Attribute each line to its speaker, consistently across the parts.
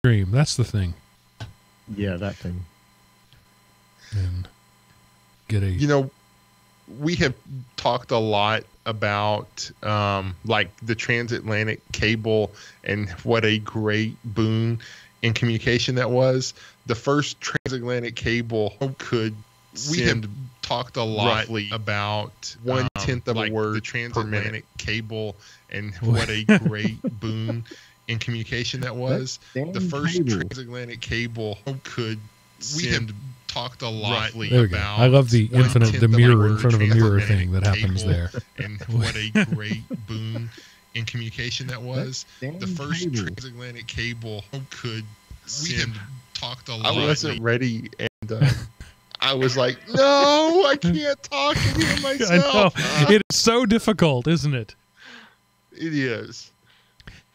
Speaker 1: stream. That's the thing.
Speaker 2: Yeah, that thing.
Speaker 1: And get a...
Speaker 3: You know, we have talked a lot about like the transatlantic cable and what a great boon in communication that was. The first transatlantic cable could talked a lot about 1/10 of
Speaker 1: like
Speaker 3: a word the transatlantic cable and what a great boon in communication that was. The first transatlantic cable could talked a lot about.
Speaker 1: I love the infinite, the mirror in front of a mirror thing that happens there.
Speaker 3: And what a great boon in communication that was. The first transatlantic cable could talked a lot. I wasn't ready, and I was like, no, I can't talk and hear myself.
Speaker 1: I know. It is so difficult, isn't it?
Speaker 3: It is.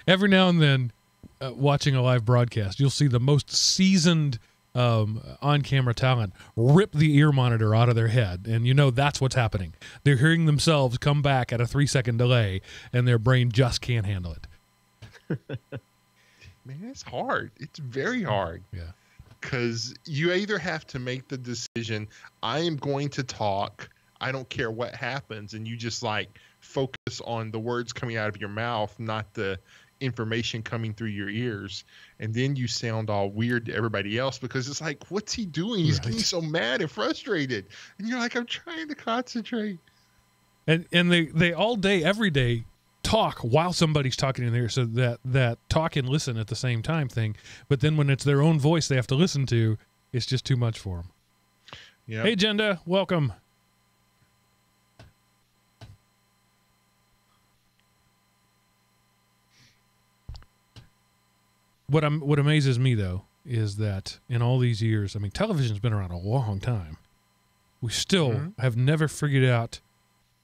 Speaker 1: Every now and then, watching a live broadcast, you'll see the most seasoned on-camera talent rip the ear monitor out of their head, and you know that's what's happening. They're hearing themselves come back at a 3-second delay, and their brain just can't handle it.
Speaker 3: Man, it's hard. It's very hard.
Speaker 1: Yeah.
Speaker 3: Because you either have to make the decision, I am going to talk, I don't care what happens, and you just like focus on the words coming out of your mouth, not the information coming through your ears, and then you sound all weird to everybody else because it's like, what's he doing? He's getting so mad and frustrated, and you're like, I'm trying to concentrate.
Speaker 1: And they all day, every day, talk while somebody's talking in there, so that talk and listen at the same time thing. But then when it's their own voice they have to listen to, it's just too much for them. Yeah. Hey, Jenda, welcome. What amazes me, though, is that in all these years, I mean, television's been around a long time. We still have never figured out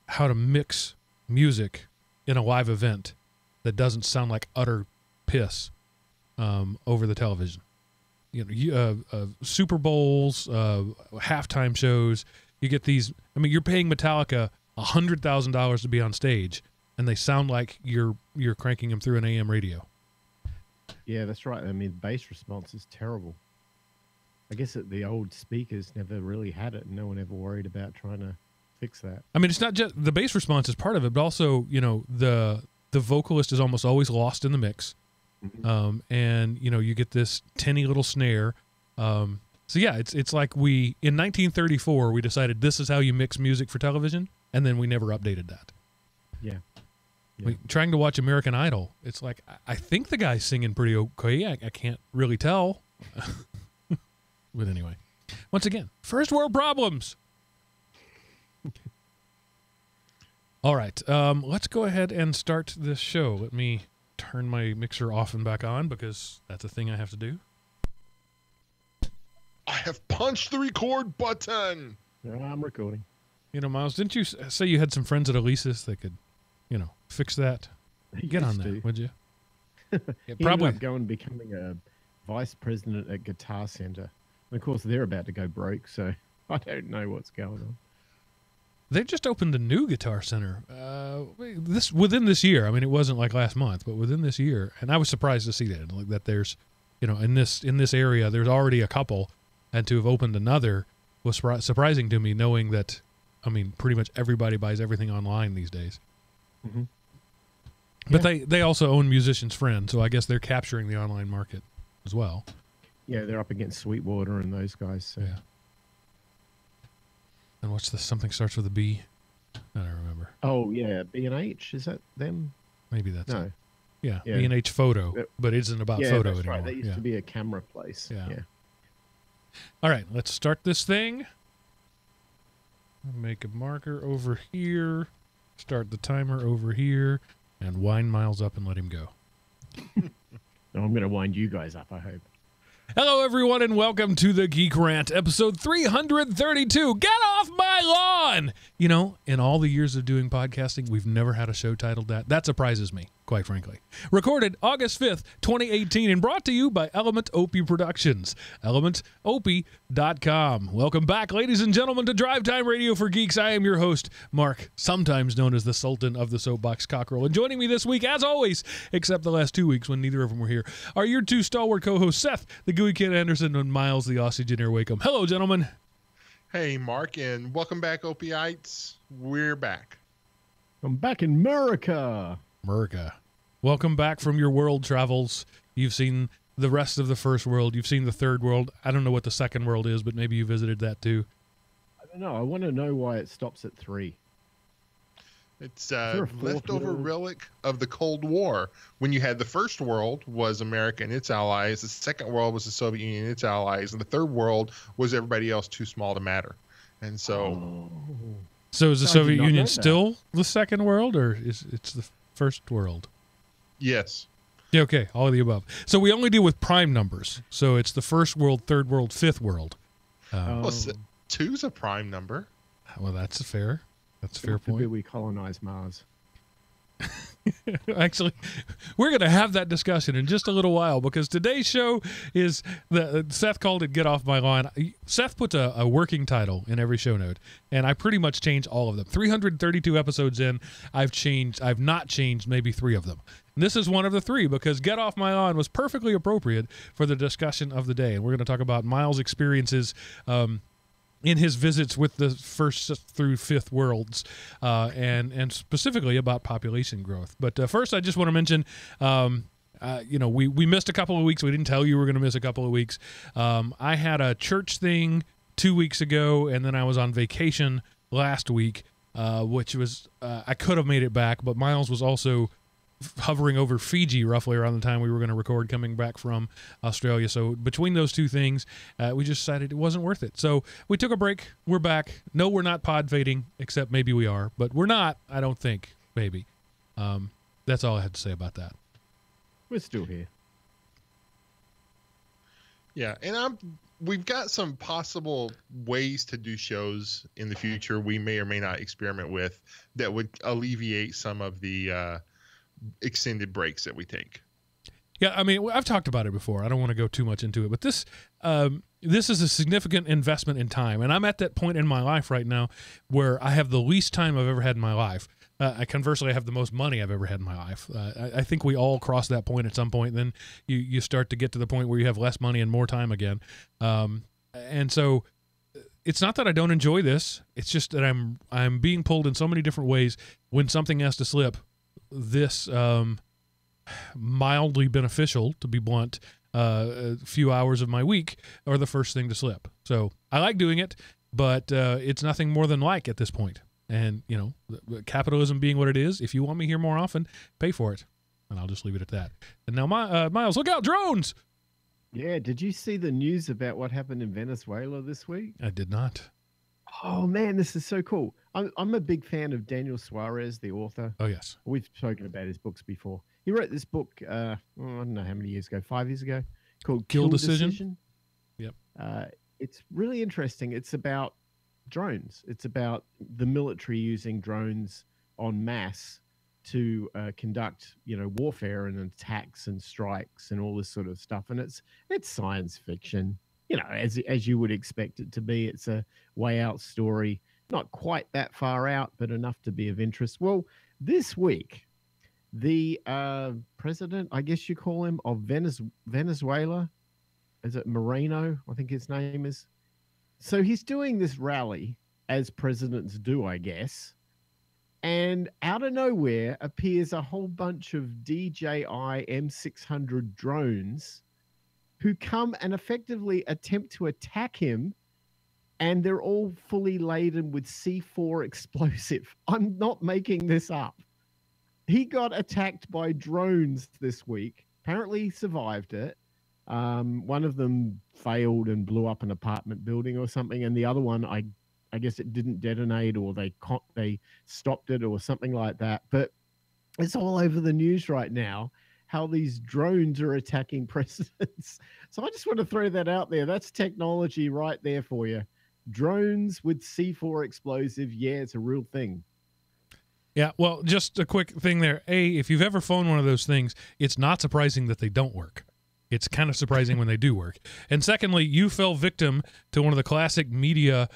Speaker 1: how to mix music in a live event that doesn't sound like utter piss over the television. You know, Super Bowls, halftime shows, you get these. I mean, you're paying Metallica $100,000 to be on stage, and they sound like you're cranking them through an AM radio.
Speaker 2: Yeah, that's right. I mean, bass response is terrible. I guess that the old speakers never really had it, and no one ever worried about trying to fix that. I
Speaker 1: mean, it's not just the bass response is part of it, but also, you know, the vocalist is almost always lost in the mix. And you know, you get this tinny little snare. So yeah, it's like in 1934 we decided this is how you mix music for television, and then we never updated that. Yeah. Trying to watch American Idol, it's like I think the guy's singing pretty okay. I can't really tell. But anyway, once again, first world problems. All right, let's go ahead and start this show. Let me turn my mixer off and back on because that's a thing I have to do.
Speaker 3: I have punched the record button.
Speaker 2: Yeah, I'm recording.
Speaker 1: You know, Miles, didn't you say you had some friends at Elise's that could, you know, fix that? Get on that, would you?
Speaker 2: Yeah, probably going becoming a vice president at Guitar Center. And of course, they're about to go broke, so I don't know what's going on.
Speaker 1: They just opened a new Guitar Center within this year. I mean, it wasn't like last month, but within this year, and I was surprised to see that. Like that, there's, you know, in this area, there's already a couple, and to have opened another was surprising to me, knowing that, I mean, pretty much everybody buys everything online these days.
Speaker 2: Mm-hmm.
Speaker 1: But they also own Musician's Friend, so I guess they're capturing the online market as well.
Speaker 2: Yeah, they're up against Sweetwater and those guys. So.
Speaker 1: Yeah. And what's this? Something starts with a B? I don't remember.
Speaker 2: Oh, yeah. B&H? Is that them?
Speaker 1: Maybe that's
Speaker 2: no.
Speaker 1: it. Yeah, B&H Photo, but it isn't about photo anymore.
Speaker 2: Right. That used to be a camera place. Yeah.
Speaker 1: All right, let's start this thing. Make a marker over here. Start the timer over here. And wind Miles up and let him go.
Speaker 2: I'm going to wind you guys up, I hope.
Speaker 1: Hello, everyone, and welcome to the GeekRant, episode 332. Get off my lawn! You know, in all the years of doing podcasting, we've never had a show titled that. That surprises me. quite frankly. Recorded August 5th, 2018, and brought to you by Element Opie Productions. ElementOpie.com. Welcome back, ladies and gentlemen, to Drive Time Radio for Geeks. I am your host, Mark, sometimes known as the Sultan of the Soapbox Cockerel. And joining me this week, as always, except the last 2 weeks when neither of them were here, are your two stalwart co-hosts, Seth, the Gooey Kid Anderson, and Miles, the Aussie Engineer Wakeham. Hello, gentlemen.
Speaker 3: Hey, Mark, and welcome back, Opiites. We're back.
Speaker 2: I'm back in America.
Speaker 1: Welcome back from your world travels. You've seen the rest of the first world. You've seen the third world. I don't know what the second world is, but maybe you visited that too.
Speaker 2: I don't know. I want to know why it stops at 3.
Speaker 3: It's a leftover relic of the Cold War. When you had the first world was America and its allies, the second world was the Soviet Union and its allies, and the third world was everybody else too small to matter. And so...
Speaker 1: So is the Soviet Union still the second world, or is it's the first world?
Speaker 3: Yes.
Speaker 1: Yeah, okay, all of the above. So we only deal with prime numbers. So it's the first world, third world, fifth world.
Speaker 3: Well, 2's a prime number.
Speaker 1: Well, that's fair. That's a fair point.
Speaker 2: We colonize Mars.
Speaker 1: Actually, we're going to have that discussion in just a little while, because today's show is Seth called it "Get Off My Lawn." Seth puts a working title in every show note, and I pretty much change all of them. 332 episodes in, I've not changed maybe 3 of them. And this is one of the 3, because "Get Off My Lawn" was perfectly appropriate for the discussion of the day, and we're going to talk about Miles' experiences in his visits with the first through fifth worlds, and specifically about population growth. But first, I just want to mention, we missed a couple of weeks. We didn't tell you we were going to miss a couple of weeks. I had a church thing 2 weeks ago, and then I was on vacation last week, which was I could have made it back, but Miles was also hovering over Fiji roughly around the time we were going to record, coming back from Australia. So between those two things, we just decided it wasn't worth it. So we took a break. We're back. No, we're not pod fading, except maybe we are, but we're not, I don't think, maybe. That's all I had to say about that.
Speaker 2: We're still here.
Speaker 3: Yeah, and we've got some possible ways to do shows in the future we may or may not experiment with that would alleviate some of the extended breaks that we take.
Speaker 1: Yeah, I mean, I've talked about it before. I don't want to go too much into it, but this is a significant investment in time, and I'm at that point in my life right now where I have the least time I've ever had in my life. Conversely, I have the most money I've ever had in my life. I think we all cross that point at some point. Then you start to get to the point where you have less money and more time again. And so it's not that I don't enjoy this. It's just that I'm being pulled in so many different ways. When something has to slip, this mildly beneficial, to be blunt, a few hours of my week are the first thing to slip. So I like doing it, but it's nothing more than like at this point. And, capitalism being what it is, if you want me here more often, pay for it. And I'll just leave it at that. And now, Miles, look out, drones!
Speaker 2: Yeah, did you see the news about what happened in Venezuela this week?
Speaker 1: I did not.
Speaker 2: Oh, man, this is so cool. I'm a big fan of Daniel Suarez, the author.
Speaker 1: Oh, yes.
Speaker 2: We've spoken about his books before. He wrote this book, I don't know how many years ago, 5 years ago, called Kill Decision.
Speaker 1: Yep.
Speaker 2: It's really interesting. It's about drones. It's about the military using drones en masse to conduct, warfare and attacks and strikes and all this sort of stuff. And it's science fiction, as you would expect it to be. It's a way out story. Not quite that far out, but enough to be of interest. Well, this week, the president, I guess you call him, of Venezuela, is it Moreno? I think his name is. So he's doing this rally, as presidents do, I guess. And out of nowhere appears a whole bunch of DJI M600 drones who come and effectively attempt to attack him. And they're all fully laden with C4 explosive. I'm not making this up. He got attacked by drones this week. Apparently he survived it. One of them failed and blew up an apartment building or something. And the other one, I guess it didn't detonate, or they stopped it or something like that. But it's all over the news right now, how these drones are attacking presidents. So I just want to throw that out there. That's technology right there for you. Drones with C4 explosive, yeah, it's a real thing.
Speaker 1: Yeah, well, just a quick thing there. If you've ever flown one of those things, it's not surprising that they don't work. It's kind of surprising when they do work. And secondly, you fell victim to one of the classic media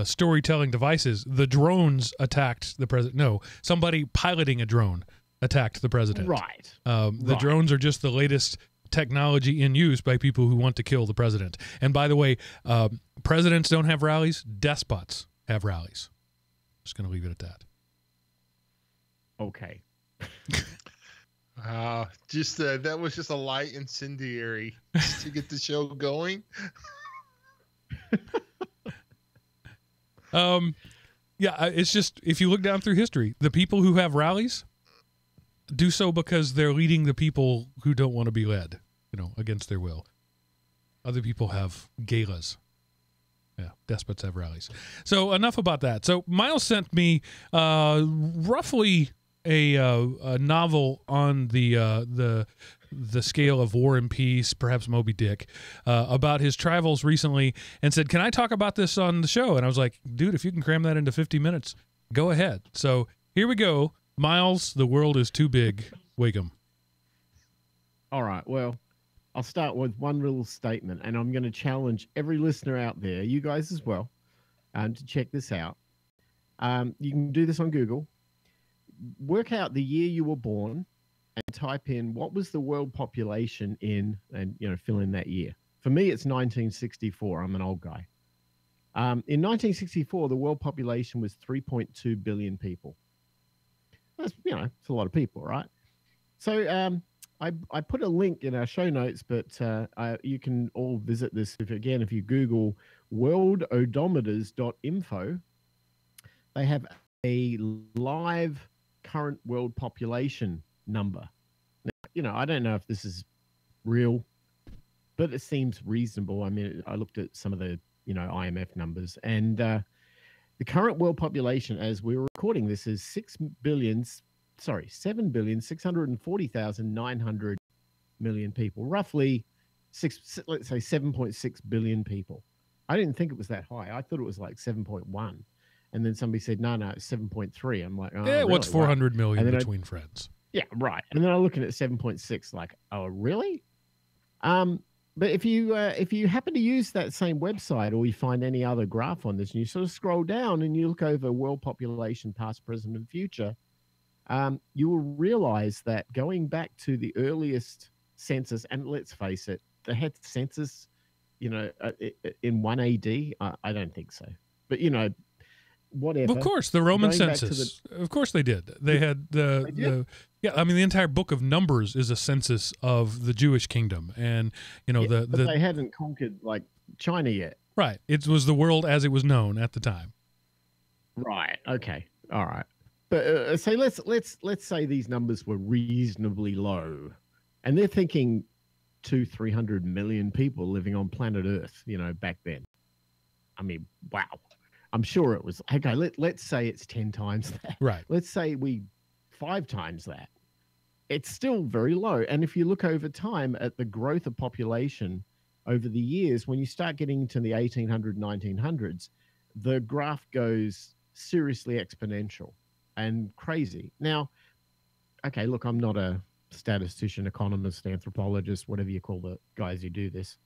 Speaker 1: storytelling devices. The drones attacked the president. No, somebody piloting a drone attacked the president.
Speaker 2: Right.
Speaker 1: The drones are just the latest technology in use by people who want to kill the president. And by the way, presidents don't have rallies. Despots have rallies. Just going to leave it at that.
Speaker 2: Okay.
Speaker 3: Just that was just a light incendiary just to get the show going.
Speaker 1: Yeah, it's just, if you look down through history, the people who have rallies do so because they're leading the people who don't want to be led, against their will. Other people have galas. Yeah, despots have rallies. So enough about that. So Miles sent me roughly a novel on the scale of War and Peace, perhaps Moby Dick, about his travels recently, and said, "Can I talk about this on the show?" And I was like, "Dude, if you can cram that into 50 minutes, go ahead." So here we go. Miles, The World is Too Big. Wake 'em.
Speaker 2: All right. Well, I'll start with one little statement, and I'm going to challenge every listener out there, you guys as well, to check this out. You can do this on Google. Work out the year you were born and type in what was the world population in, and fill in that year. For me, it's 1964. I'm an old guy. In 1964, the world population was 3.2 billion people. That's it's a lot of people, right? So I put a link in our show notes, but you can all visit this if you Google worldodometers.info. They have a live current world population number. Now, I don't know if this is real, but it seems reasonable. I mean, I looked at some of the IMF numbers, and the current world population as we were recording this is 7,640,900 million people, roughly let's say 7.6 billion people. I didn't think it was that high. I thought it was like 7.1. And then somebody said, no, it's 7.3. I'm like, oh,
Speaker 1: yeah,
Speaker 2: really?
Speaker 1: What's 400 million
Speaker 2: between
Speaker 1: friends?
Speaker 2: Yeah, right. And then I look at it 7.6, like, oh, really? But if you happen to use that same website, or you find any other graph on this, and you sort of scroll down and you look over world population, past, present, and future, you will realize that going back to the earliest census, and let's face it, they had census, in 1 AD. I don't think so. But, whatever.
Speaker 1: Of course, the Roman census. Of course they did. They had the entire book of Numbers is a census of the Jewish kingdom, and but
Speaker 2: they hadn't conquered like China yet.
Speaker 1: Right. It was the world as it was known at the time.
Speaker 2: Right. Okay. All right. But say let's say these numbers were reasonably low, and they're thinking 200-300 million people living on planet Earth. Back then. I mean, wow. I'm sure it was okay. Let's say it's 10 times that.
Speaker 1: Right.
Speaker 2: Let's say 5 times that. It's still very low. And if you look over time at the growth of population over the years, when you start getting to the 1800s, 1900s, the graph goes seriously exponential and crazy. Now, okay, look, I'm not a statistician, economist, anthropologist, whatever you call the guys who do this.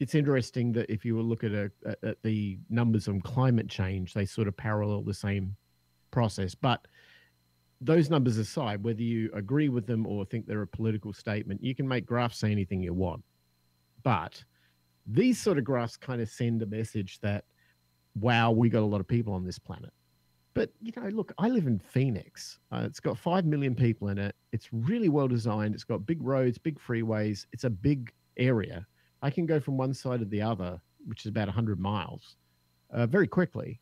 Speaker 2: It's interesting that if you look at the numbers on climate change, they sort of parallel the same process. But those numbers aside, whether you agree with them or think they're a political statement, you can make graphs say anything you want. But these sort of graphs kind of send a message that, wow, we got a lot of people on this planet. But, look, I live in Phoenix. It's got 5 million people in it. It's really well designed. It's got big roads, big freeways. It's a big area. I can go from one side to the other, which is about 100 miles, very quickly.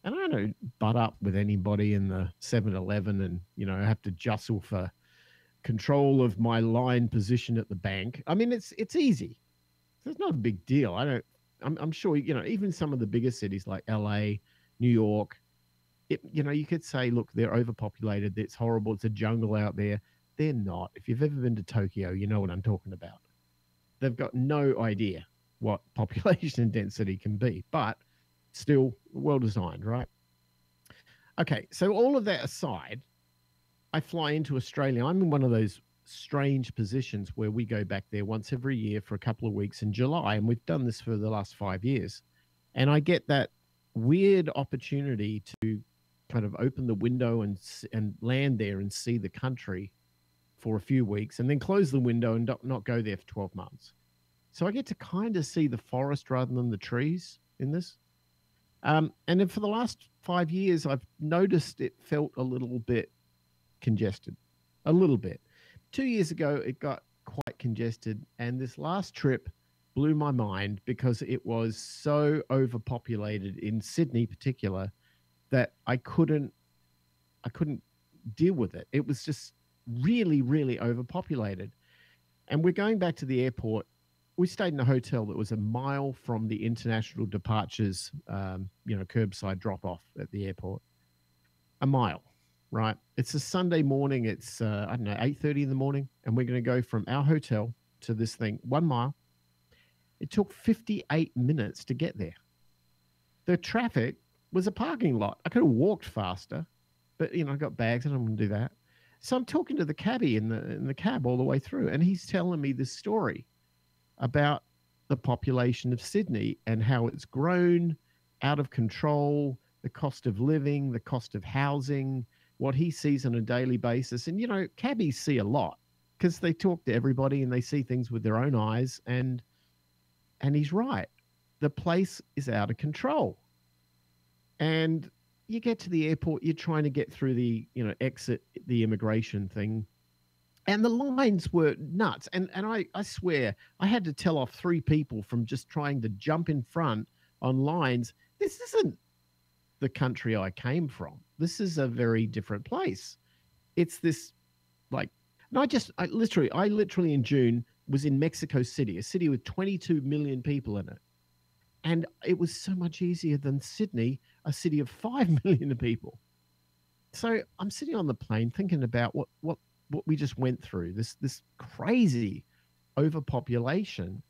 Speaker 2: And I don't butt up with anybody in the 7-Eleven and, I have to jostle for control of my line position at the bank. I mean, it's easy. So it's not a big deal. I'm sure, even some of the bigger cities like LA, New York, you could say, look, they're overpopulated. It's horrible. It's a jungle out there. They're not. If you've ever been to Tokyo, you know what I'm talking about. They've got no idea what population density can be, but still well designed, right? Okay, so all of that aside, I fly into Australia. I'm in one of those strange positions where we go back there once every year for a couple of weeks in July, and we've done this for the last 5 years. And I get that weird opportunity to kind of open the window and land there and see the country for a few weeks, and then close the window and not go there for 12 months. So I get to kind of see the forest rather than the trees in this. And then for the last 5 years, I've noticed it felt a little bit congested, a little bit. 2 years ago, it got quite congested. And this last trip blew my mind because it was so overpopulated in Sydney, particular, that I couldn't deal with it. It was just really, really overpopulated. And we're going back to the airport. We stayed in a hotel that was a mile from the international departures, curbside drop off at the airport. A mile, right? It's a Sunday morning. It's, 8:30 in the morning. And we're going to go from our hotel to this thing, 1 mile. It took 58 minutes to get there. The traffic was a parking lot. I could have walked faster, but, I got bags and I'm going to do that. So I'm talking to the cabbie in the cab all the way through. And he's telling me this story about the population of Sydney and how it's grown out of control, the cost of living, the cost of housing, what he sees on a daily basis. And, cabbies see a lot because they talk to everybody and they see things with their own eyes. And he's right. The place is out of control. And you get to the airport, you're trying to get through the, exit the immigration thing. And the lines were nuts. And I swear, I had to tell off 3 people from just trying to jump in front on lines. This isn't the country I came from. This is a very different place. It's this, I literally in June was in Mexico City, a city with 22 million people in it. And it was so much easier than Sydney, a city of 5 million people. So I'm sitting on the plane thinking about what we just went through, this crazy overpopulation.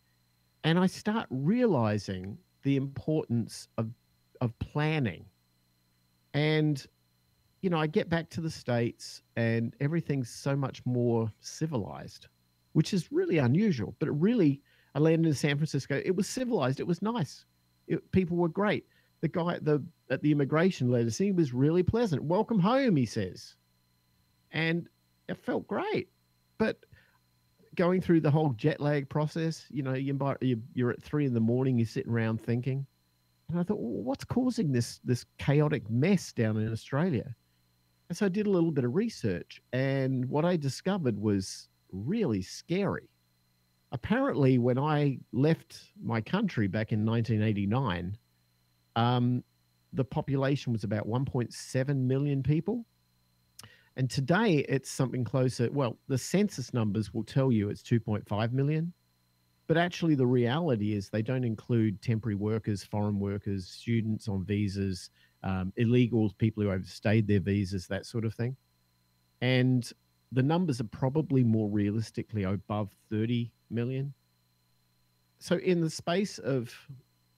Speaker 2: And I start realizing the importance of planning. And, I get back to the States and everything's so much more civilized, which is really unusual. But I landed in San Francisco. It was civilized. It was nice. People were great. The guy at the immigration let us in, he was really pleasant. Welcome home, he says. And it felt great. But going through the whole jet lag process, you're at 3 a.m, you're sitting around thinking. And I thought, well, what's causing this chaotic mess down in Australia? And so I did a little bit of research. And what I discovered was really scary. Apparently, when I left my country back in 1989, the population was about 1.7 million people. And today it's something closer. Well, the census numbers will tell you it's 2.5 million. But actually, the reality is they don't include temporary workers, foreign workers, students on visas, illegals, people who overstayed their visas, that sort of thing. And the numbers are probably more realistically above 30 million. So in the space of,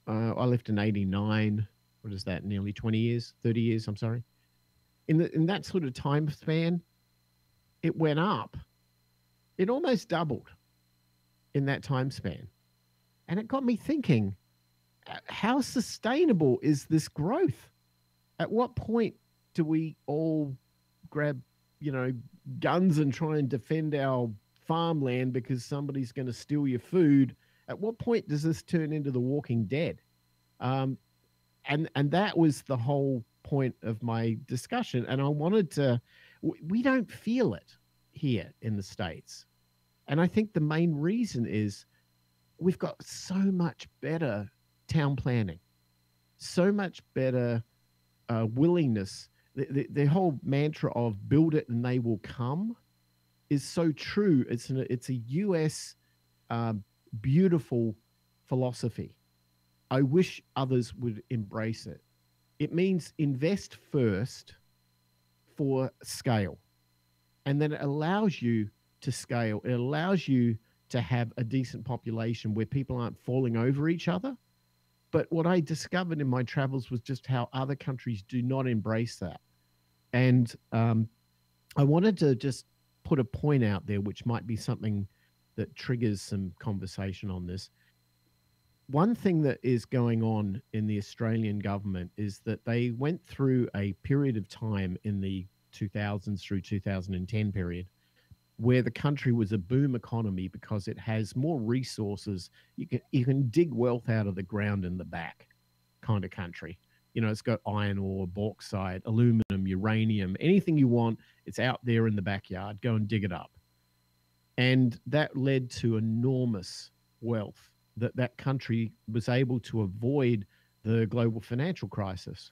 Speaker 2: I left in 89, what is that, nearly 20 years, 30 years, I'm sorry. In that sort of time span, it went up. It almost doubled in that time span. And it got me thinking, how sustainable is this growth? At what point do we all grab, guns and try and defend our farmland because somebody's going to steal your food? At what point does this turn into The Walking Dead? And that was the whole point of my discussion. And I wanted to, we don't feel it here in the States. And I think the main reason is we've got so much better town planning, so much better willingness. The whole mantra of build it and they will come is so true. It's a US beautiful philosophy. I wish others would embrace it. It means invest first for scale. And then it allows you to scale. It allows you to have a decent population where people aren't falling over each other. But what I discovered in my travels was just how other countries do not embrace that. And I wanted to just put a point out there, which might be something that triggers some conversation on this. One thing that is going on in the Australian government is that they went through a period of time in the 2000s through 2010 period where the country was a boom economy because it has more resources. You can dig wealth out of the ground in the back kind of country. You know, it's got iron ore, bauxite, aluminum, uranium, anything you want. It's out there in the backyard. Go and dig it up. And that led to enormous wealth that country was able to avoid the global financial crisis.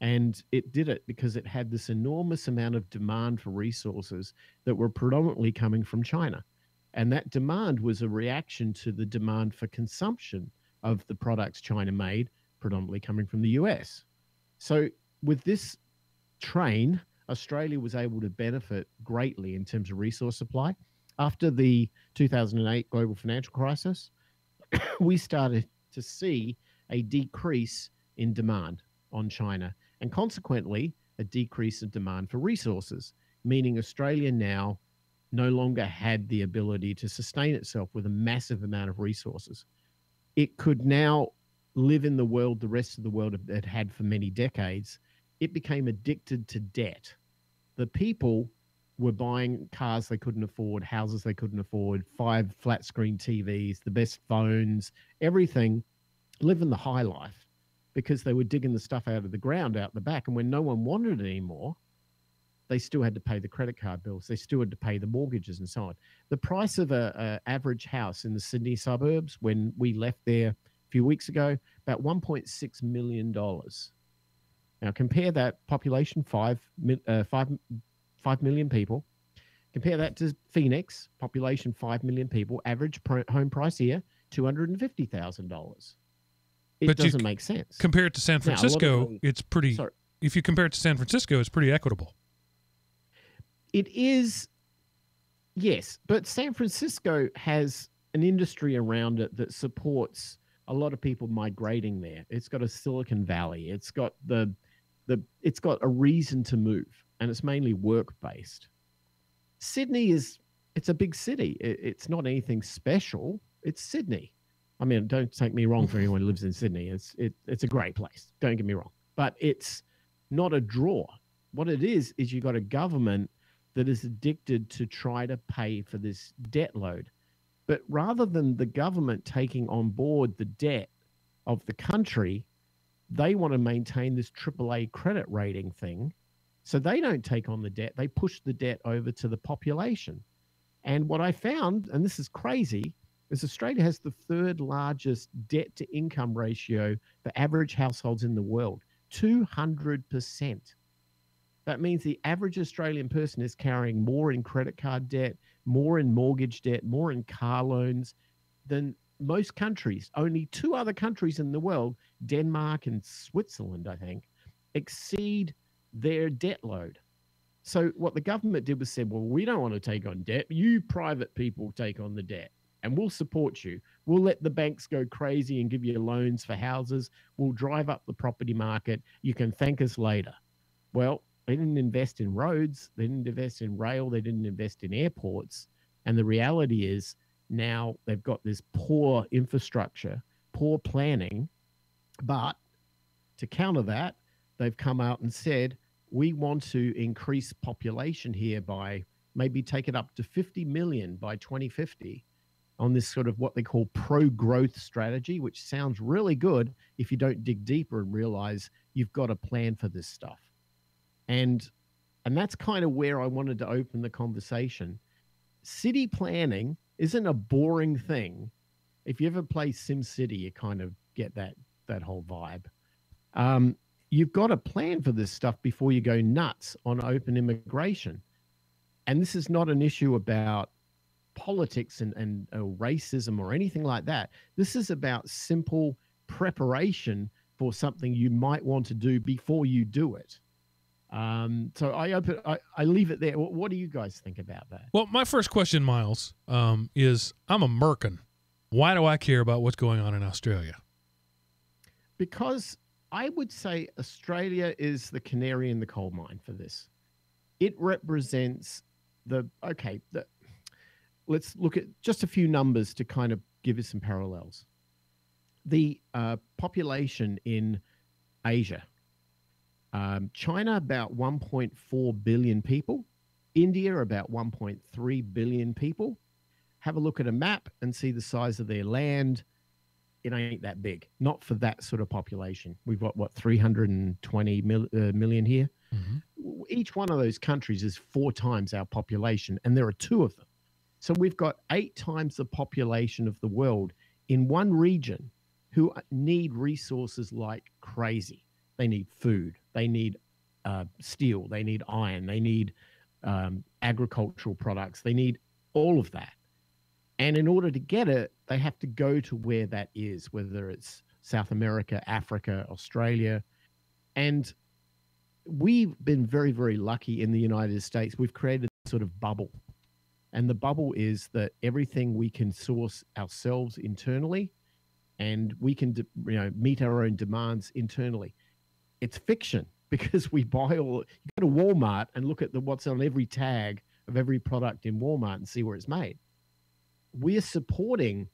Speaker 2: And it did it because it had this enormous amount of demand for resources that were predominantly coming from China. And that demand was a reaction to the demand for consumption of the products China made, predominantly coming from the US. So with this train, Australia was able to benefit greatly in terms of resource supply. After the 2008 global financial crisis, we started to see a decrease in demand on China and consequently a decrease in demand for resources, meaning Australia now no longer had the ability to sustain itself with a massive amount of resources. It could now live in the world the rest of the world had for many decades. It became addicted to debt. The people were buying cars they couldn't afford, houses they couldn't afford, 5 flat screen TVs, the best phones, everything, living the high life because they were digging the stuff out of the ground out the back. And when no one wanted it anymore, they still had to pay the credit card bills. They still had to pay the mortgages and so on. The price of a average house in the Sydney suburbs when we left there a few weeks ago, about $1.6 million. Now compare that population, 5 million people. Compare that to Phoenix, population 5 million people, average home price here, $250,000. It doesn't make sense.
Speaker 1: Compare it to San Francisco, it's pretty.
Speaker 2: Sorry.
Speaker 1: If you compare it to San Francisco, it's pretty equitable.
Speaker 2: It is, yes, but San Francisco has an industry around it that supports a lot of people migrating there. It's got a Silicon Valley. It's got it's got a reason to move, and it's mainly work-based. Sydney it's a big city. It's not anything special. It's Sydney. I mean, don't take me wrong for anyone who lives in Sydney. It's a great place. Don't get me wrong. But it's not a draw. What it is you got a government that is addicted to try to pay for this debt load. But rather than the government taking on board the debt of the country, they want to maintain this AAA credit rating thing. So they don't take on the debt. They push the debt over to the population. And what I found, and this is crazy, is Australia has the 3rd largest debt to income ratio for average households in the world, 200%. That means the average Australian person is carrying more in credit card debt, more in mortgage debt, more in car loans than most countries. Only 2 other countries in the world, Denmark and Switzerland, I think, exceed their debt load. So what the government did was said, well, we don't want to take on debt. You private people take on the debt and we'll support you. We'll let the banks go crazy and give you loans for houses. We'll drive up the property market. You can thank us later. Well, they didn't invest in roads. They didn't invest in rail. They didn't invest in airports. And the reality is now they've got this poor infrastructure, poor planning. But to counter that, they've come out and said, we want to increase population here by maybe take it up to 50 million by 2050 on this sort of what they call pro-growth strategy, which sounds really good if you don't dig deeper and realize you've got a plan for this stuff. And that's kind of where I wanted to open the conversation. City planning isn't a boring thing. If you ever play SimCity, you kind of get that whole vibe. You've got a plan for this stuff before you go nuts on open immigration. And this is not an issue about politics and racism or anything like that. This is about simple preparation for something you might want to do before you do it. So I leave it there. What do you guys think about that?
Speaker 1: Well, my first question, Miles, is I'm a Merkin. Why do I care about what's going on in Australia?
Speaker 2: Because I would say Australia is the canary in the coal mine for this. it represents let's look at just a few numbers to kind of give you some parallels. The population in Asia, China about 1.4 billion people, India about 1.3 billion people. Have a look at a map and see the size of their land. It ain't that big, not for that sort of population. We've got, what, 320 million here? Mm-hmm. Each one of those countries is 4 times our population, and there are 2 of them. So we've got 8 times the population of the world in one region who need resources like crazy. They need food. They need steel. They need iron. They need agricultural products. They need all of that. And in order to get it, they have to go to where that is, whether it's South America, Africa, Australia. And we've been very, very lucky in the United States. We've created a sort of bubble. And the bubble is that everything we can source ourselves internally, and we can meet our own demands internally. It's fiction, because we buy all. You go to Walmart and look at what's on every tag of every product in Walmart and see where it's made. We're supporting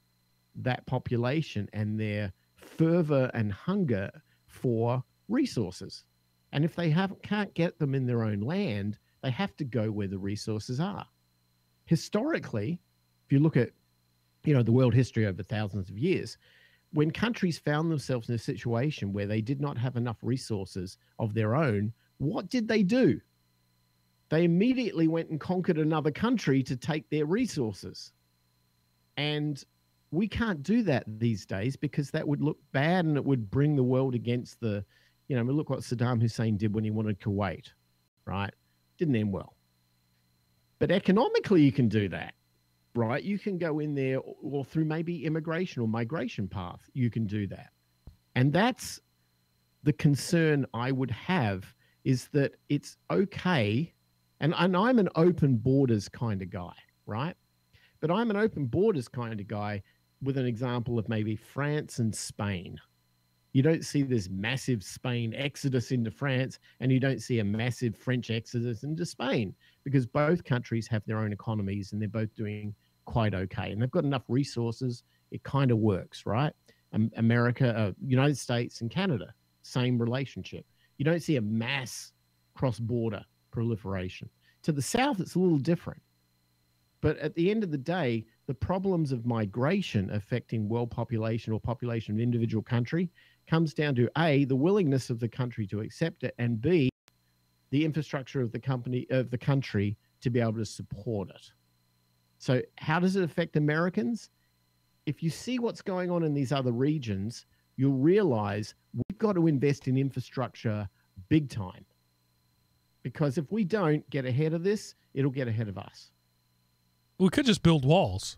Speaker 2: that population and their fervor and hunger for resources. And if they can't get them in their own land, they have to go where the resources are. Historically, if you look at, the world history over thousands of years, when countries found themselves in a situation where they did not have enough resources of their own, what did they do? They immediately went and conquered another country to take their resources. And we can't do that these days, because that would look bad, and it would bring the world against look what Saddam Hussein did when he wanted Kuwait, right? Didn't end well. But economically, you can do that, right? You can go in there, or through maybe immigration or migration path, you can do that. And that's the concern I would have, is that it's okay. And I'm an open borders kind of guy, right? But I'm an open borders kind of guy with an example of maybe France and Spain. You don't see this massive Spain exodus into France, and you don't see a massive French exodus into Spain, because both countries have their own economies and they're both doing quite okay. And they've got enough resources. It kind of works, right? America, United States and Canada, same relationship. You don't see a mass cross-border proliferation. To the south, it's a little different. But at the end of the day, the problems of migration affecting world population or population of an individual country comes down to A, the willingness of the country to accept it, and B, the infrastructure of the country to be able to support it. So how does it affect Americans? If you see what's going on in these other regions, you'll realize we've got to invest in infrastructure big time. Because if we don't get ahead of this, it'll get ahead of us.
Speaker 1: We could just build walls.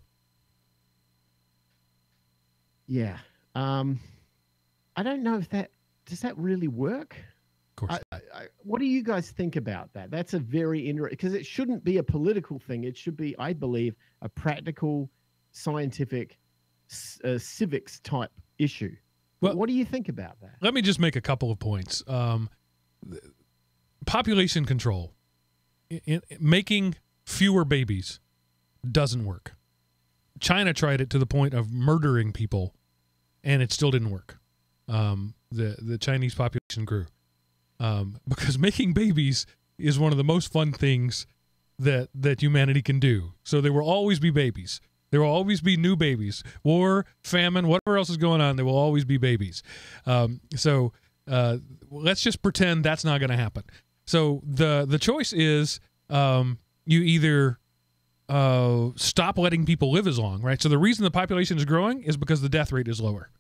Speaker 2: Yeah. I don't know if does that really work?
Speaker 1: Of course.
Speaker 2: What do you guys think about that? That's a very interesting, because it shouldn't be a political thing. It should be, I believe, a practical, scientific, civics type issue. Well, what do you think about that?
Speaker 1: Let me just make a couple of points. Population control, making fewer babies doesn't work. China tried it to the point of murdering people, and it still didn't work. The Chinese population grew because making babies is one of the most fun things that humanity can do. So there will always be babies. There will always be new babies. War, famine, whatever else is going on, there will always be babies. So let's just pretend that's not going to happen. So the choice is you either stop letting people live as long, right? So the reason the population is growing is because the death rate is lower.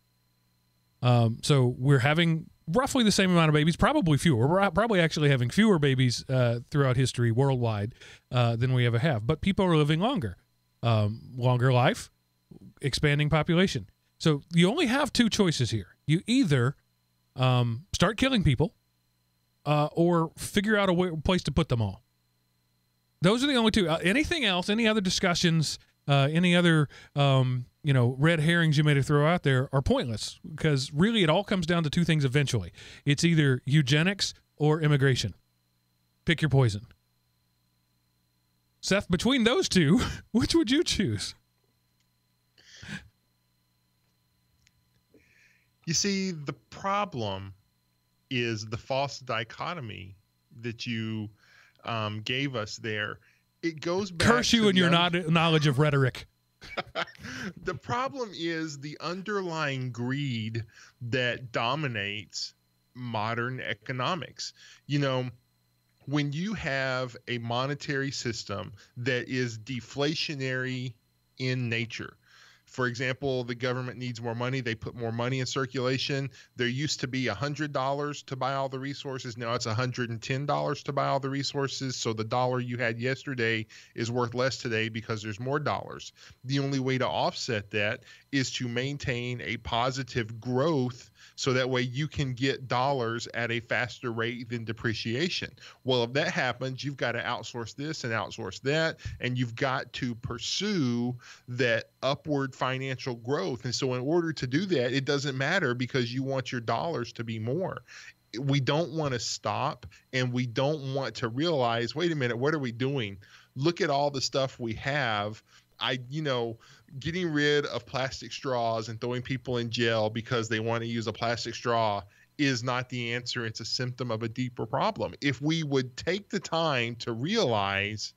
Speaker 1: So we're having roughly the same amount of babies, probably fewer. We're probably actually having fewer babies throughout history worldwide than we ever have. But people are living longer. Longer life, expanding population. So you only have 2 choices here. You either start killing people or figure out a place to put them all. Those are the only 2. Anything else, any other discussions, any other red herrings you may throw out there are pointless, because really it all comes down to 2 things eventually. It's either eugenics or immigration. Pick your poison. Seth, between those two, which would you choose?
Speaker 3: You see, the problem is the false dichotomy that you gave us there. It goes back
Speaker 1: Curse you
Speaker 3: to
Speaker 1: and your knowledge of rhetoric.
Speaker 3: The problem is the underlying greed that dominates modern economics. You know, when you have a monetary system that is deflationary in nature, for example, the government needs more money. They put more money in circulation. There used to be $100 to buy all the resources. Now it's $110 to buy all the resources. So the dollar you had yesterday is worth less today because there's more dollars. The only way to offset that is to maintain a positive growth so that way you can get dollars at a faster rate than depreciation. Well, if that happens, you've got to outsource this and outsource that, and you've got to pursue that upward financial growth. And so in order to do that, it doesn't matter because you want your dollars to be more. We don't want to stop, and we don't want to realize, wait a minute, what are we doing? Look at all the stuff we have. Getting rid of plastic straws and throwing people in jail because they want to use a plastic straw is not the answer. It's a symptom of a deeper problem. If we would take the time to realize,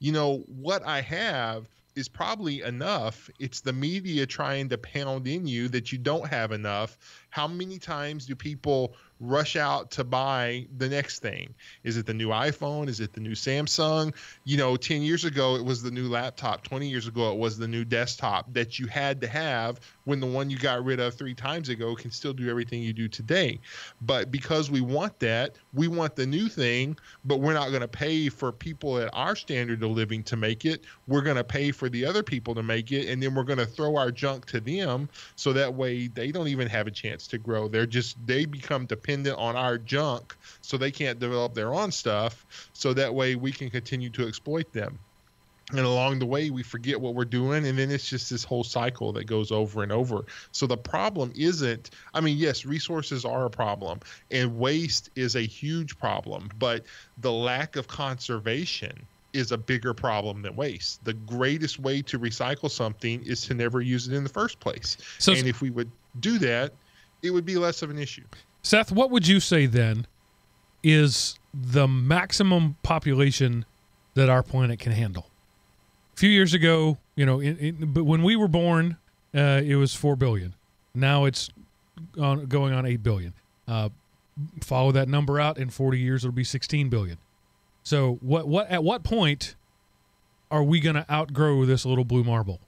Speaker 3: what I have is probably enough. It's the media trying to pound in you that you don't have enough. How many times do people rush out to buy the next thing? Is it the new iPhone? Is it the new Samsung? 10 years ago, it was the new laptop. 20 years ago, it was the new desktop that you had to have when the one you got rid of 3 times ago can still do everything you do today. But because we want that, we want the new thing, but we're not going to pay for people at our standard of living to make it. We're going to pay for the other people to make it, and then we're going to throw our junk to them so that way they don't even have a chance to grow. They become dependent on our junk, so they can't develop their own stuff, so that way we can continue to exploit them. And along the way, we forget what we're doing, and then it's just this whole cycle that goes over and over. So the problem isn't, yes, resources are a problem, and waste is a huge problem, but the lack of conservation is a bigger problem than waste. The greatest way to recycle something is to never use it in the first place. And if we would do that, it would be less of an issue.
Speaker 1: Seth, what would you say then is the maximum population that our planet can handle? A few years ago, but when we were born, it was 4 billion. Now it's going on 8 billion. Follow that number out, in 40 years it'll be 16 billion. So at what point are we going to outgrow this little blue marble?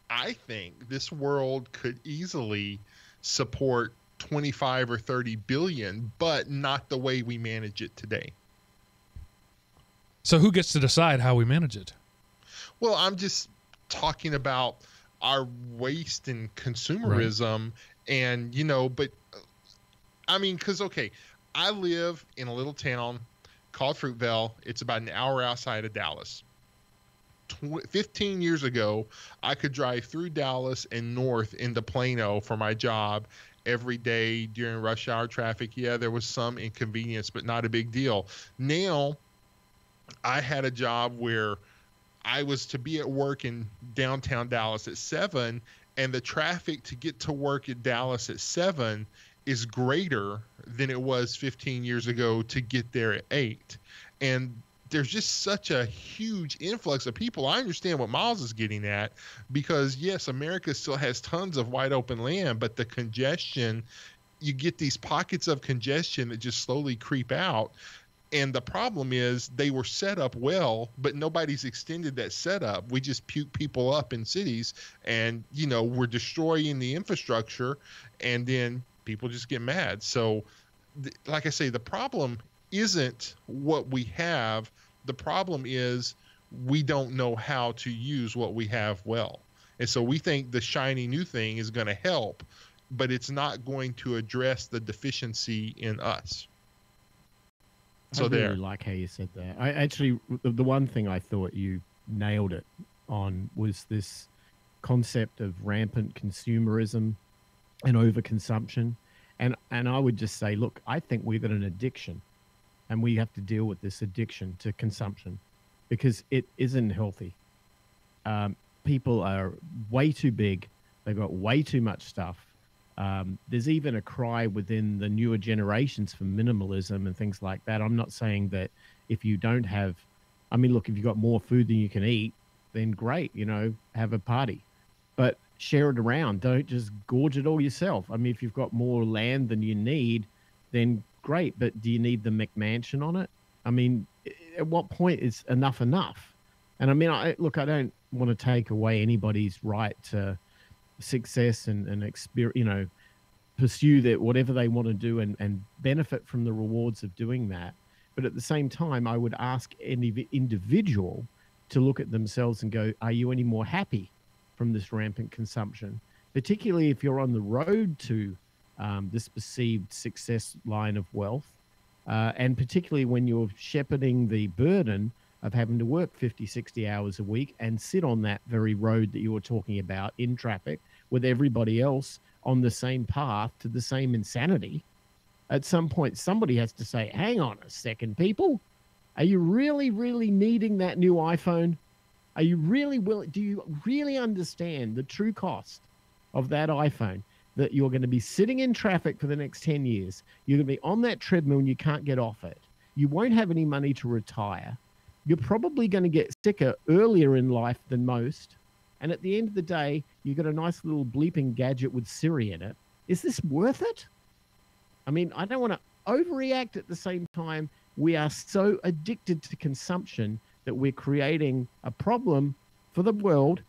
Speaker 3: I think this world could easily support 25 or 30 billion, but not the way we manage it today.
Speaker 1: So who gets to decide how we manage it?
Speaker 3: Well, I'm just talking about our waste and consumerism, right. And, because, okay, I live in a little town called Fruitvale. It's about an hour outside of Dallas. 15 years ago, I could drive through Dallas and north into Plano for my job every day during rush hour traffic. Yeah, there was some inconvenience, but not a big deal. Now, I had a job where I was to be at work in downtown Dallas at 7, and the traffic to get to work at Dallas at 7 is greater than it was 15 years ago to get there at 8. And there's just such a huge influx of people. I understand what Miles is getting at, because yes, America still has tons of wide open land, but the congestion, you get these pockets of congestion that just slowly creep out. And the problem is they were set up well, but nobody's extended that setup. We just puke people up in cities, and, we're destroying the infrastructure, and then people just get mad. So like I say, the problem isn't what we have. The problem is we don't know how to use what we have well. And so we think the shiny new thing is going to help, but it's not going to address the deficiency in us. So
Speaker 2: I really like how you said that. I actually, the one thing I thought you nailed it on was this concept of rampant consumerism and overconsumption. And I would just say, look, I think we've got an addiction, and we have to deal with this addiction to consumption. because it isn't healthy. People are way too big. They've got way too much stuff. There's even a cry within the newer generations for minimalism and things like that. I'm not saying that if you don't have, I mean, look, if you've got more food than you can eat, then great, have a party. But share it around. Don't just gorge it all yourself. I mean, if you've got more land than you need, then great. But do you need the McMansion on it? I mean, at what point is enough enough? And I mean, I don't want to take away anybody's right to success and experience, pursue that whatever they want to do and benefit from the rewards of doing that. But at the same time, I would ask any individual to look at themselves and go, are you any more happy from this rampant consumption? Particularly if you're on the road to this perceived success line of wealth, and particularly when you're shepherding the burden of having to work 50, 60 hours a week and sit on that very road that you were talking about in traffic with everybody else on the same path to the same insanity. At some point, somebody has to say, hang on a second, people. Are you really, really needing that new iPhone? Are you really willing? Do you really understand the true cost of that iPhone? That you're going to be sitting in traffic for the next 10 years. You're going to be on that treadmill and you can't get off it. You won't have any money to retire. You're probably going to get sicker earlier in life than most. And at the end of the day, you've got a nice little bleeping gadget with Siri in it. Is this worth it? I mean, I don't want to overreact. At the same time, we are so addicted to consumption that we're creating a problem for the world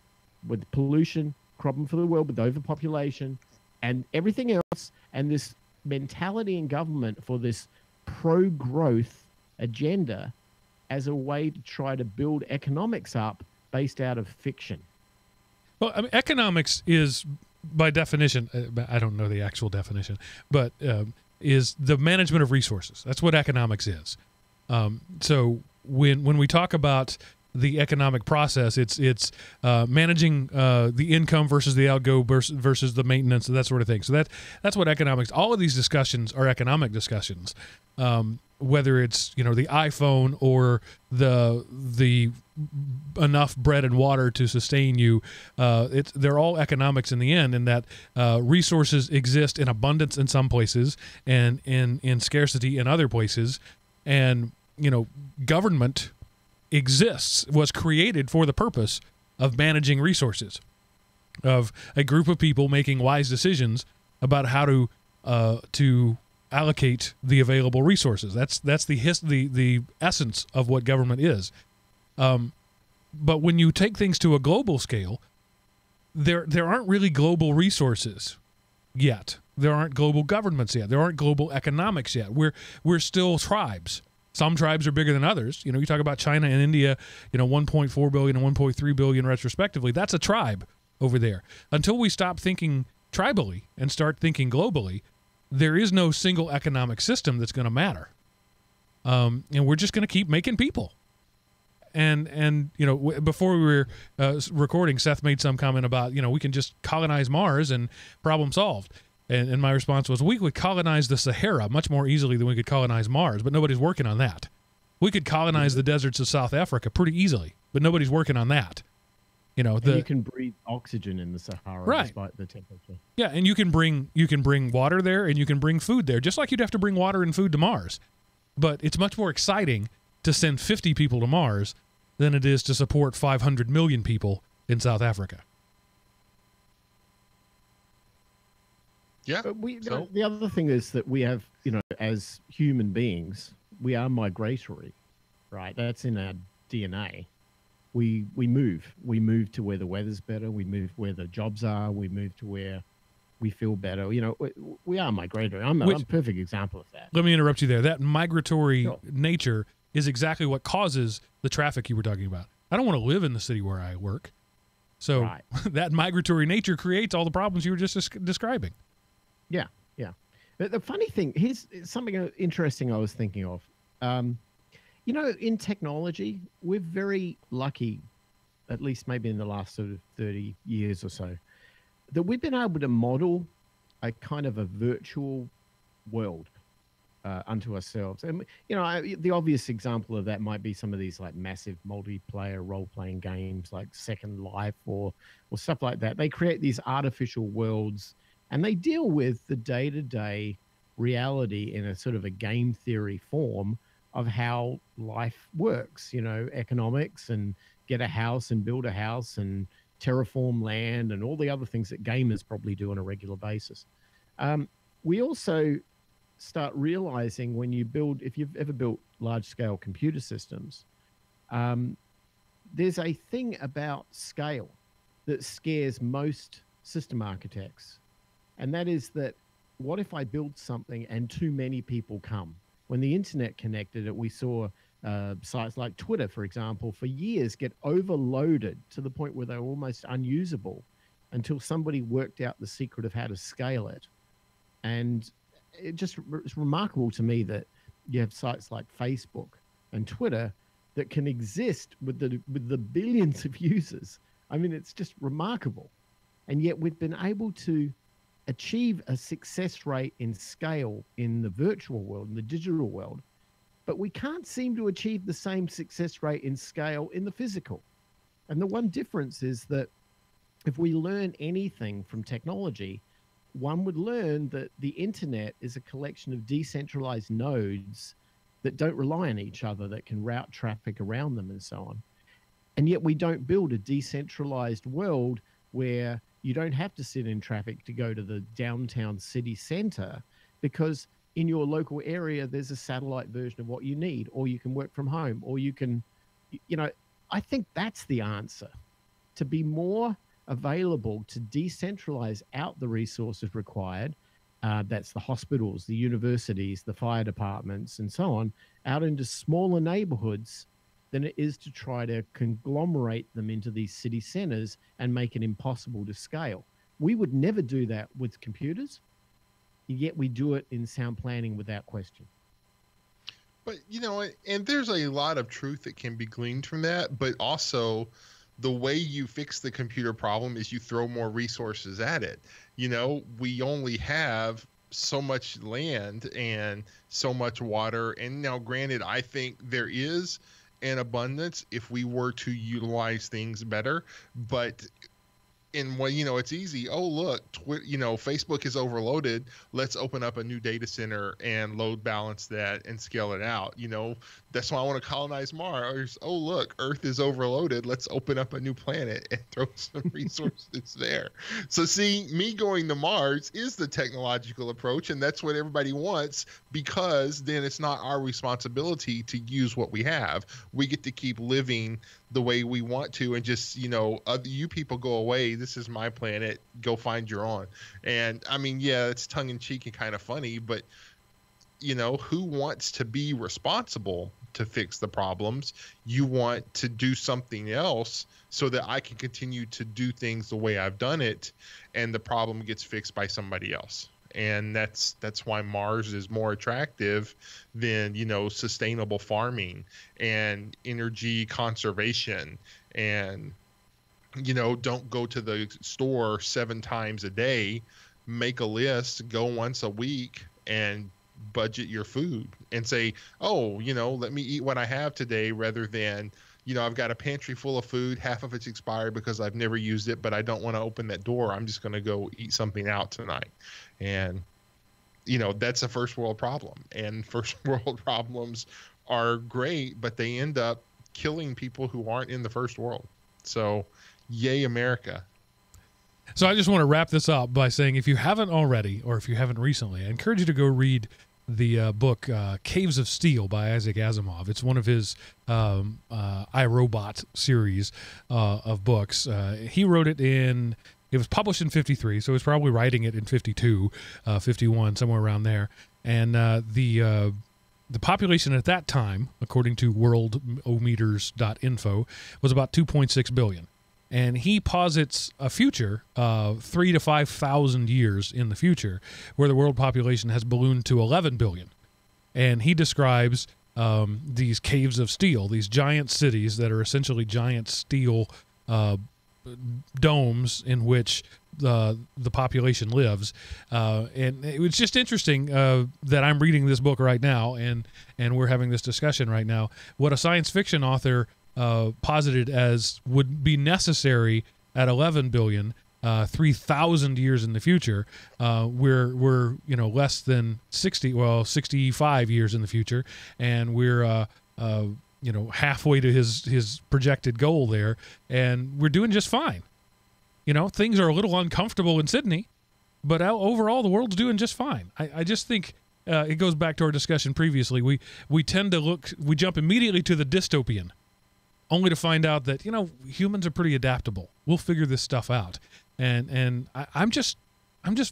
Speaker 2: with pollution, problem for the world with overpopulation and everything else. And this mentality in government for this pro-growth agenda as a way to try to build economics up based out of fiction.
Speaker 1: Well, I mean, economics is, by definition, I don't know the actual definition, but is the management of resources. That's what economics is. So when we talk about the economic process, it's managing the income versus the outgo versus the maintenance and that sort of thing. So that's what economics. All of these discussions are economic discussions. Whether it's the iPhone or the enough bread and water to sustain you, they're all economics in the end. And that resources exist in abundance in some places and in scarcity in other places, and government was created for the purpose of managing resources, of a group of people making wise decisions about how to allocate the available resources. That's the essence of what government is. But when you take things to a global scale, there aren't really global resources yet. There aren't global governments yet. There aren't global economics yet. We're still tribes. Some tribes are bigger than others. You talk about China and India, 1.4 billion and 1.3 billion respectively. That's a tribe over there. Until we stop thinking tribally and start thinking globally, there is no single economic system that's going to matter. And we're just going to keep making people. And before we were recording, Seth made some comment about, we can just colonize Mars and problem solved. And my response was, we could colonize the Sahara much more easily than we could colonize Mars, but nobody's working on that. We could colonize the deserts of South Africa pretty easily, but nobody's working on that. You can breathe oxygen in the Sahara, right, despite the temperature. Yeah, and you can bring water there, and you can bring food there, just like you'd have to bring water and food to Mars. But it's much more exciting to send 50 people to Mars than it is to support 500 million people in South Africa.
Speaker 3: Yeah.
Speaker 2: The other thing is that we have, as human beings, we are migratory, right? That's in our DNA. We move. We move to where the weather's better. We move where the jobs are. We move to where we feel better. We are migratory. I'm a perfect example of that.
Speaker 1: Let me interrupt you there. That migratory nature is exactly what causes the traffic you were talking about. I don't want to live in the city where I work. So right. That migratory nature creates all the problems you were just describing.
Speaker 2: Yeah. But the funny thing, here's something interesting I was thinking of. In technology, we're very lucky, at least maybe in the last sort of 30 years or so, that we've been able to model a kind of a virtual world, unto ourselves. And the obvious example of that might be some of these like massive multiplayer role-playing games like Second Life or stuff like that. They create these artificial worlds, and they deal with the day-to-day reality in a sort of a game theory form of how life works, economics, and get a house and build a house and terraform land and all the other things that gamers probably do on a regular basis. We also start realizing when you build, if you've ever built large-scale computer systems, there's a thing about scale that scares most system architects. And that is that, what if I build something and too many people come? When the internet connected it, we saw sites like Twitter, for example, for years get overloaded to the point where they were almost unusable until somebody worked out the secret of how to scale it. And it's remarkable to me that you have sites like Facebook and Twitter that can exist with the billions of users. I mean, it's just remarkable. And yet we've been able to achieve a success rate in scale in the virtual world, in the digital world, but we can't seem to achieve the same success rate in scale in the physical. And the one difference is that if we learn anything from technology, one would learn that the internet is a collection of decentralized nodes that don't rely on each other, that can route traffic around them and so on. And yet we don't build a decentralized world where you don't have to sit in traffic to go to the downtown city center, because in your local area, there's a satellite version of what you need, or you can work from home, or you can, I think that's the answer, to be more available to decentralize out the resources required. That's the hospitals, the universities, the fire departments, and so on, out into smaller neighborhoods than it is to try to conglomerate them into these city centers and make it impossible to scale. We would never do that with computers, yet we do it in sound planning without question.
Speaker 3: But, and there's a lot of truth that can be gleaned from that, but also the way you fix the computer problem is you throw more resources at it. We only have so much land and so much water. And now, granted, I think there is an abundance if we were to utilize things better, but it's easy. Oh, look, Facebook is overloaded. Let's open up a new data center and load balance that and scale it out. That's why I want to colonize Mars. Oh, look, Earth is overloaded. Let's open up a new planet and throw some resources there. So see, me going to Mars is the technological approach, and that's what everybody wants, because then it's not our responsibility to use what we have. We get to keep living the way we want to, and just, you people go away. This is my planet. Go find your own. And I mean, yeah, it's tongue in cheek and kind of funny, but who wants to be responsible to fix the problems? You want to do something else so that I can continue to do things the way I've done it, and the problem gets fixed by somebody else. And that's why Mars is more attractive than, sustainable farming and energy conservation. And, don't go to the store 7 times a day, make a list, go once a week, and budget your food and say, oh, let me eat what I have today, rather than, I've got a pantry full of food, half of it's expired because I've never used it, but I don't want to open that door. I'm just going to go eat something out tonight. And, that's a first world problem, and first world problems are great, but they end up killing people who aren't in the first world. So yay, America.
Speaker 1: So I just want to wrap this up by saying, if you haven't already, or if you haven't recently, I encourage you to go read the book Caves of Steel by Isaac Asimov. It's one of his iRobot series of books. He wrote it it was published in 53, so he was probably writing it in 52, 51, somewhere around there. And the population at that time, according to worldometers.info, was about 2.6 billion. And he posits a future of 3,000 to 5,000 years in the future where the world population has ballooned to 11 billion. And he describes these caves of steel, these giant cities that are essentially giant steel domes in which the population lives. And it was just interesting that I'm reading this book right now, and we're having this discussion right now. What a science fiction author posited as would be necessary at 11 billion, 3,000 years in the future. We're less than 65 years in the future, and we're halfway to his projected goal there, and we're doing just fine. Things are a little uncomfortable in Sydney, but overall the world's doing just fine. I just think it goes back to our discussion previously. We tend to jump immediately to the dystopian, only to find out that humans are pretty adaptable. We'll figure this stuff out, and I'm just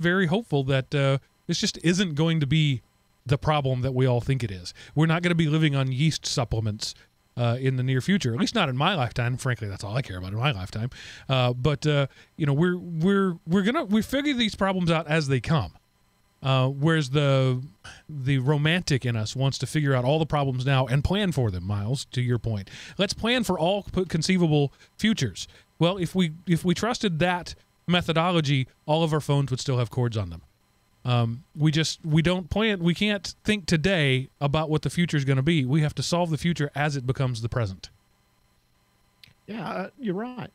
Speaker 1: very hopeful that this just isn't going to be the problem that we all think it is. We're not going to be living on yeast supplements in the near future, at least not in my lifetime. Frankly, that's all I care about in my lifetime. But we figure these problems out as they come. Whereas the romantic in us wants to figure out all the problems now and plan for them. Miles, to your point, let's plan for all conceivable futures. Well, if we trusted that methodology, all of our phones would still have cords on them. We don't plan. We can't think today about what the future is going to be. We have to solve the future as it becomes the present.
Speaker 2: Yeah, you're right.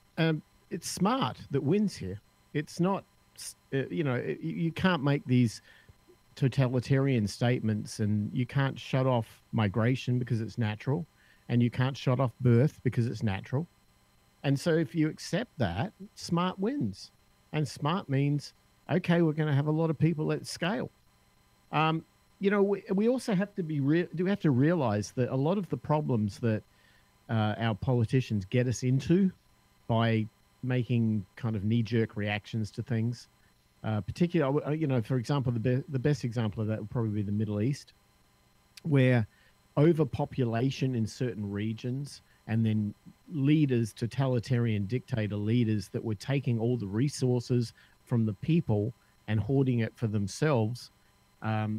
Speaker 2: It's smart that wins here. It's not, you can't make these totalitarian statements, and you can't shut off migration because it's natural, and you can't shut off birth because it's natural. And so if you accept that, smart wins. And smart means, okay, we're going to have a lot of people at scale. We also have to realize that a lot of the problems that our politicians get us into by making kind of knee-jerk reactions to things, particularly, for example, the best example of that would probably be the Middle East, where overpopulation in certain regions, and then totalitarian dictator leaders that were taking all the resources from the people and hoarding it for themselves,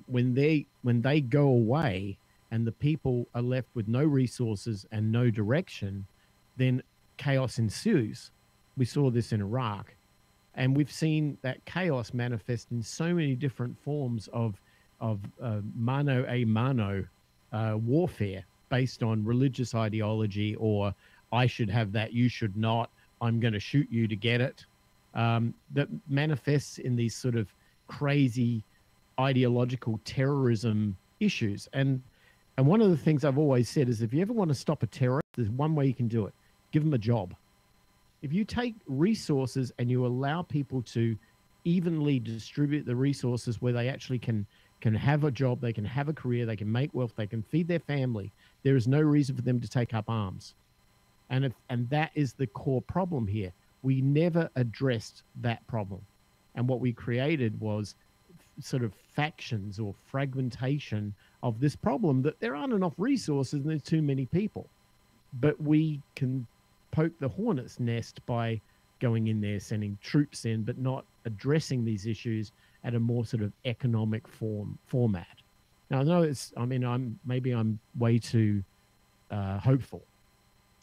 Speaker 2: when they go away and the people are left with no resources and no direction, then chaos ensues. We saw this in Iraq, and we've seen that chaos manifest in so many different forms of mano a mano warfare based on religious ideology, or I should have that, you should not, I'm going to shoot you to get it. That manifests in these sort of crazy ideological terrorism issues. And one of the things I've always said is, if you ever want to stop a terrorist, there's one way you can do it. Give them a job. If you take resources and you allow people to evenly distribute the resources where they actually can have a job, they can have a career, they can make wealth, they can feed their family, there is no reason for them to take up arms. And that is the core problem here. We never addressed that problem. And what we created was sort of factions or fragmentation of this problem, that there aren't enough resources and there's too many people. But we can poke the hornet's nest by going in there, sending troops in, but not addressing these issues at a more sort of economic format. Now, I know I'm way too hopeful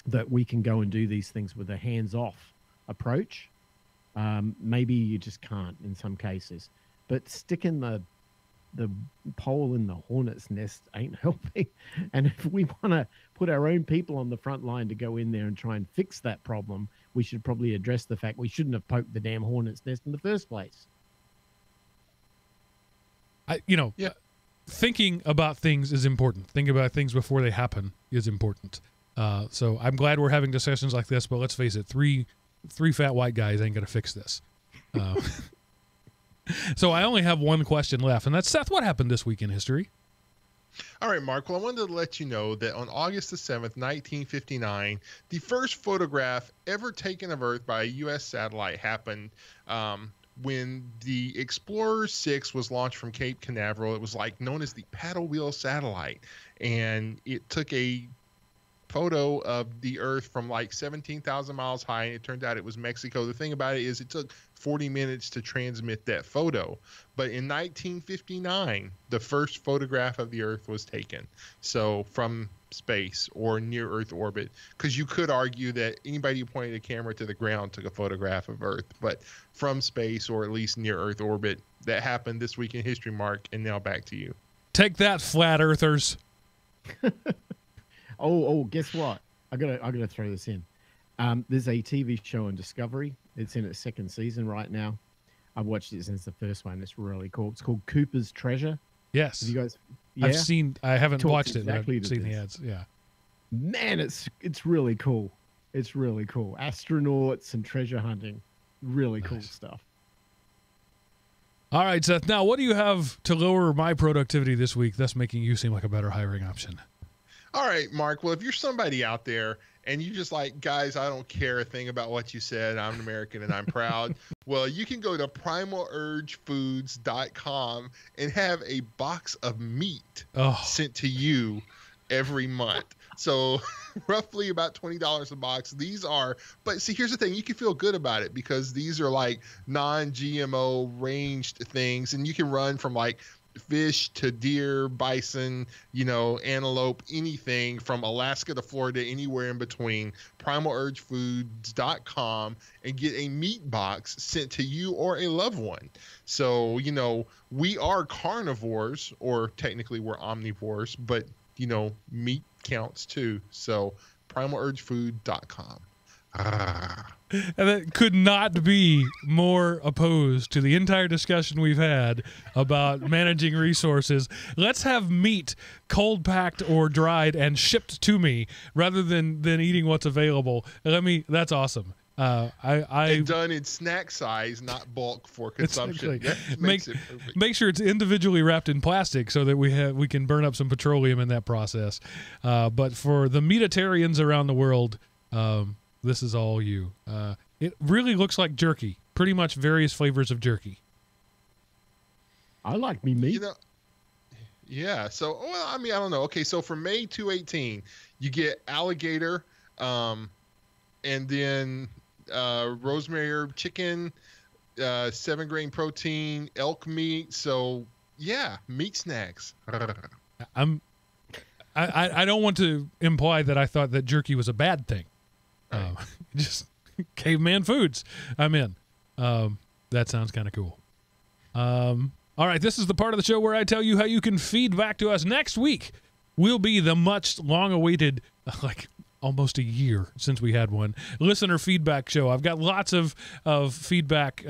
Speaker 2: that we can go and do these things with a hands-off approach. Maybe you just can't in some cases, but sticking the pole in the hornet's nest ain't helping. And if we want to put our own people on the front line to go in there and try and fix that problem, we should probably address the fact we shouldn't have poked the damn hornet's nest in the first place.
Speaker 1: Thinking about things is important. Thinking about things before they happen is important. So I'm glad we're having discussions like this, but let's face it, three fat white guys ain't going to fix this. So I only have one question left, and that's, Seth, what happened this week in history?
Speaker 3: All right, Mark. Well, I wanted to let you know that on August the 7th, 1959, the first photograph ever taken of Earth by a U.S. satellite happened when the Explorer 6 was launched from Cape Canaveral. It was known as the paddle wheel satellite, and it took a photo of the Earth from like 17,000 miles high, and it turned out it was Mexico. The thing about it is it took 40 minutes to transmit that photo. But in 1959, the first photograph of the Earth was taken. So from space or near Earth orbit, because you could argue that anybody who pointed a camera to the ground took a photograph of Earth, but from space or at least near Earth orbit. That happened this week in history, Mark, and now back to you.
Speaker 1: Take that, flat earthers.
Speaker 2: Oh, guess what? I gotta throw this in. There's a TV show on Discovery. It's in its second season right now. I've watched it since the first one. It's really cool. It's called Cooper's Treasure.
Speaker 1: Yes.
Speaker 2: Have you guys? Yeah?
Speaker 1: I haven't
Speaker 2: Talks
Speaker 1: watched
Speaker 2: exactly
Speaker 1: it, but I've
Speaker 2: to
Speaker 1: seen the
Speaker 2: this.
Speaker 1: ads. Yeah.
Speaker 2: Man, it's really cool. It's really cool. Astronauts and treasure hunting. Really cool stuff.
Speaker 1: All right, Seth. Now, what do you have to lower my productivity this week, thus making you seem like a better hiring option?
Speaker 3: All right, Mark. Well, if you're somebody out there and you just like, guys, I don't care a thing about what you said. I'm an American and I'm proud. Well, you can go to primalurgefoods.com and have a box of meat sent to you every month. So roughly about $20 a box. These are, but see, here's the thing. You can feel good about it because these are like non-GMO ranged things, and you can run from like fish to deer, bison, antelope, anything from Alaska to Florida, anywhere in between. primalurgefoods.com and get a meat box sent to you or a loved one. So, we are carnivores, or technically we're omnivores, but meat counts too. So primalurgefood.com.
Speaker 1: And that could not be more opposed to the entire discussion we've had about managing resources. Let's have meat cold packed or dried and shipped to me rather than eating what's available. That's awesome.
Speaker 3: And done in snack size, not bulk for consumption. That makes it perfect.
Speaker 1: Make sure it's individually wrapped in plastic so that we can burn up some petroleum in that process. But for the meatitarians around the world, this is all you. It really looks like jerky. Pretty much various flavors of jerky.
Speaker 2: I like me meat.
Speaker 3: Yeah. So, I don't know. Okay, so for May 2/18, you get alligator, and then rosemary herb chicken, 7-grain protein, elk meat. So yeah, meat snacks.
Speaker 1: I don't want to imply that I thought that jerky was a bad thing. Just caveman foods. I'm in. That sounds kind of cool. All right, this is the part of the show where I tell you how you can feed back to us. Next week will be the much long-awaited, almost a year since we had one, listener feedback show. I've got lots of feedback,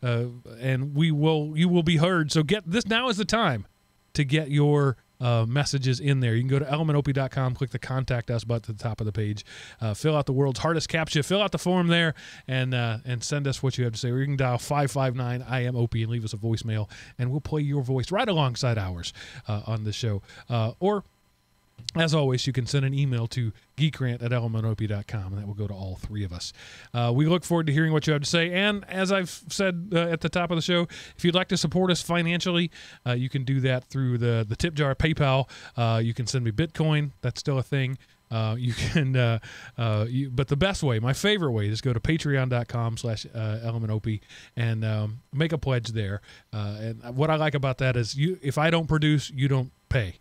Speaker 1: and you will be heard. So get this. Now is the time to get your messages in there. You can go to elementop.com, click the Contact Us button at the top of the page, fill out the world's hardest CAPTCHA, fill out the form there, and send us what you have to say. Or you can dial 559-I-AM-OP and leave us a voicemail, and we'll play your voice right alongside ours on the show. Or as always, you can send an email to geekrant@elementop.com, and that will go to all three of us. We look forward to hearing what you have to say. And as I've said at the top of the show, if you'd like to support us financially, you can do that through the tip jar PayPal. You can send me Bitcoin. That's still a thing. You can, but the best way, my favorite way, is go to patreon.com/elementop and make a pledge there. And what I like about that is if I don't produce, you don't pay.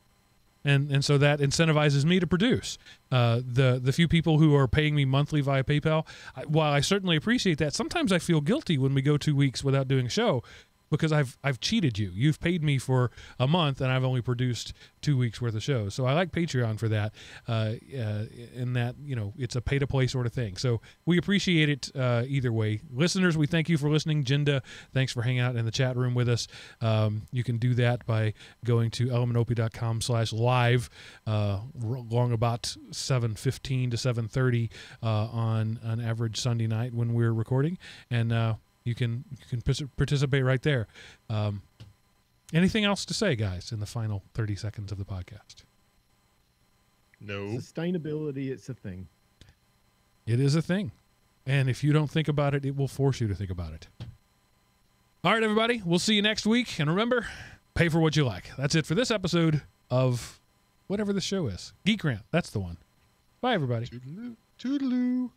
Speaker 1: And so that incentivizes me to produce. The few people who are paying me monthly via PayPal, while I certainly appreciate that, sometimes I feel guilty when we go 2 weeks without doing a show because I've cheated you. You've paid me for a month and I've only produced 2 weeks worth of shows. So I like Patreon for that, in that, it's a pay-to-play sort of thing. So we appreciate it either way. Listeners, we thank you for listening. Jinda, thanks for hanging out in the chat room with us. You can do that by going to elementop.com/live along about 7:15 to 7:30 on an average Sunday night when we're recording. And you can participate right there. Anything else to say, guys, in the final 30 seconds of the podcast?
Speaker 3: No.
Speaker 2: Sustainability, it's a thing.
Speaker 1: It is a thing. And if you don't think about it, it will force you to think about it. All right, everybody. We'll see you next week. And remember, pay for what you like. That's it for this episode of whatever the show is. GeekRant. That's the one. Bye, everybody.
Speaker 3: Toodaloo. Toodaloo.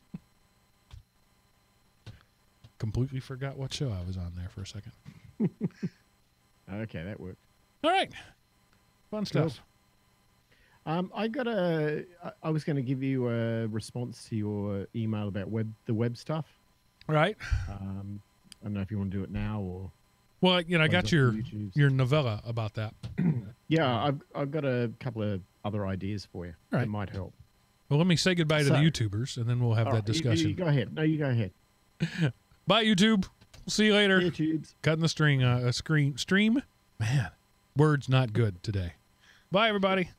Speaker 1: Completely forgot what show I was on there for a second.
Speaker 2: Okay, that worked.
Speaker 1: All right. Fun
Speaker 2: Cool.
Speaker 1: stuff.
Speaker 2: I was going to give you a response to your email about the web stuff.
Speaker 1: All right.
Speaker 2: I don't know if you want to do it now or.
Speaker 1: Well, I
Speaker 2: close
Speaker 1: got
Speaker 2: up
Speaker 1: your
Speaker 2: the YouTubes.
Speaker 1: novella about that.
Speaker 2: Yeah, I've got a couple of other ideas for you
Speaker 1: Right.
Speaker 2: that might help.
Speaker 1: Well, let me say goodbye to the
Speaker 2: So-
Speaker 1: YouTubers, and then we'll have
Speaker 2: All
Speaker 1: that
Speaker 2: right,
Speaker 1: discussion.
Speaker 2: You go ahead. No, you go ahead.
Speaker 1: Bye, YouTube. See you later.
Speaker 2: YouTubes.
Speaker 1: Cutting the stream. Man, words not good today. Bye, everybody.